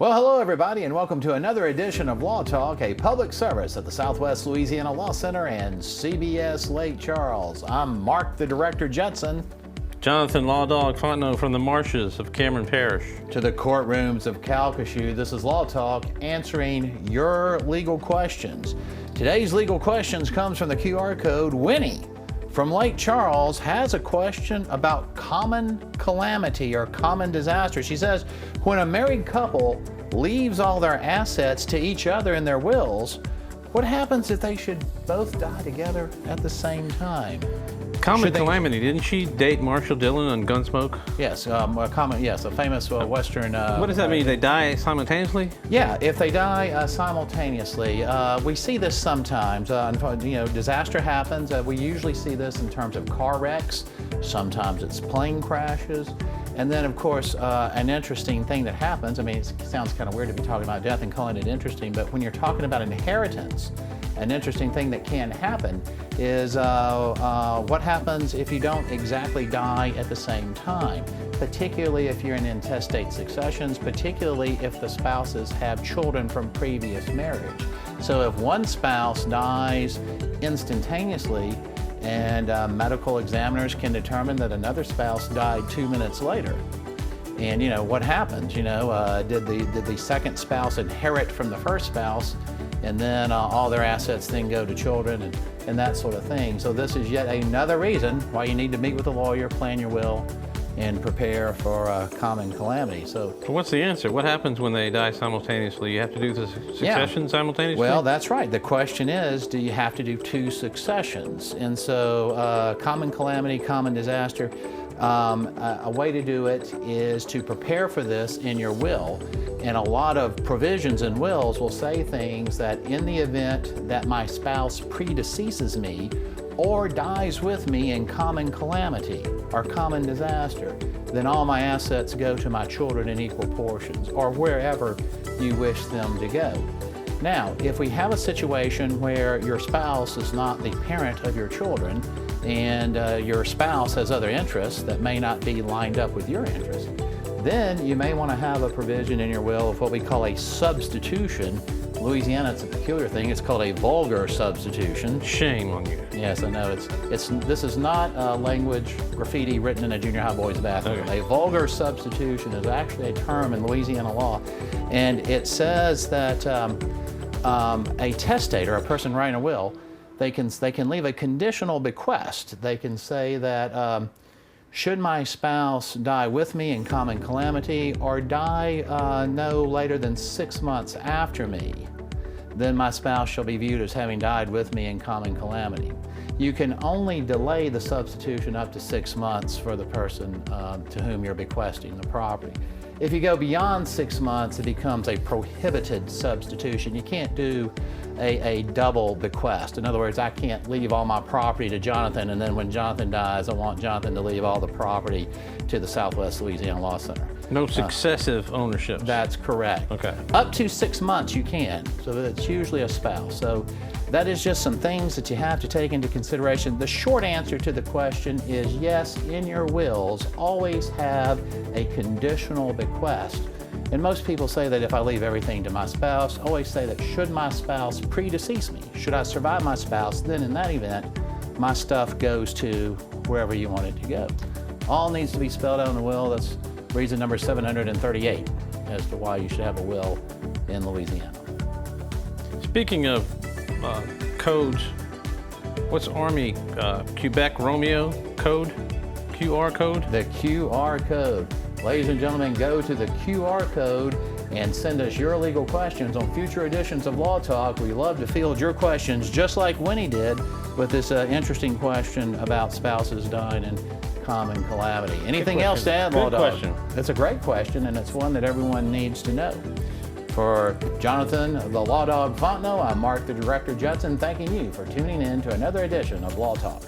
Well, hello everybody, and welcome to another edition of Law Talk, a public service at the Southwest Louisiana Law Center and CBS Lake Charles. I'm Mark, the Director, Judson. Jonathan Law Dog Fontenot from the marshes of Cameron Parish. To the courtrooms of Calcasieu, this is Law Talk, answering your legal questions. Today's legal questions comes from the QR code. Winnie from Lake Charles has a question about common calamity or common disaster. She says, when a married couple leaves all their assets to each other in their wills, what happens if they should both die together at the same time? Common Calamity, didn't she date Marshall Dillon on Gunsmoke? Yes, a famous Western. What does that mean? They die simultaneously? Yeah, if they die simultaneously. We see this sometimes. Disaster happens. We usually see this in terms of car wrecks. Sometimes it's plane crashes. And then, of course, an interesting thing that happens, I mean, it sounds kind of weird to be talking about death and calling it interesting, but when you're talking about inheritance, an interesting thing that can happen is what happens if you don't exactly die at the same time, particularly if you're in intestate successions, particularly if the spouses have children from previous marriage. So if one spouse dies instantaneously, and medical examiners can determine that another spouse died 2 minutes later. And what happens? Did the second spouse inherit from the first spouse, and then all their assets then go to children and that sort of thing? So this is yet another reason why you need to meet with a lawyer, plan your will, and prepare for a common calamity. So what's the answer? What happens when they die simultaneously? You have to do the succession simultaneously? Well, that's right. The question is, do you have to do two successions? And so common calamity, common disaster, a way to do it is to prepare for this in your will. And a lot of provisions in wills will say things that in the event that my spouse predeceases me or dies with me in common calamity or common disaster, then all my assets go to my children in equal portions or wherever you wish them to go. Now, if we have a situation where your spouse is not the parent of your children and your spouse has other interests that may not be lined up with your interests, then you may want to have a provision in your will of what we call a substitution. Louisiana, it's a peculiar thing. It's called a vulgar substitution. Shame on you. Yes, I know. This is not language graffiti written in a junior high boy's bathroom. Okay. A vulgar substitution is actually a term in Louisiana law, and it says that a testator, a person writing a will, they can leave a conditional bequest. They can say that should my spouse die with me in common calamity or die no later than 6 months after me, then my spouse shall be viewed as having died with me in common calamity. You can only delay the substitution up to 6 months for the person to whom you're bequesting the property. If you go beyond 6 months, it becomes a prohibited substitution. You can't do a double bequest. In other words, I can't leave all my property to Jonathan, and then when Jonathan dies, I want Jonathan to leave all the property to the Southwest Louisiana Law Center. No successive ownership. That's correct. Okay. Up to 6 months you can, so it's usually a spouse. So that is just some things that you have to take into consideration. The short answer to the question is yes, in your wills, always have a conditional bequest. And most people say that if I leave everything to my spouse, always say that should my spouse predecease me, should I survive my spouse, then in that event, my stuff goes to wherever you want it to go. All needs to be spelled out in the will. That's reason number 738 as to why you should have a will in Louisiana. Speaking of codes, what's Army Quebec Romeo code? QR code? The QR code. Ladies and gentlemen, go to the QR code and send us your legal questions on future editions of Law Talk. We love to field your questions, just like Winnie did with this interesting question about spouses dying in common calamity. Anything else to add, Law Dog? Good question. It's a great question, and it's one that everyone needs to know. For Jonathan, the Law Dog Fontenot, I'm Mark, the Director, Judson, thanking you for tuning in to another edition of Law Talk.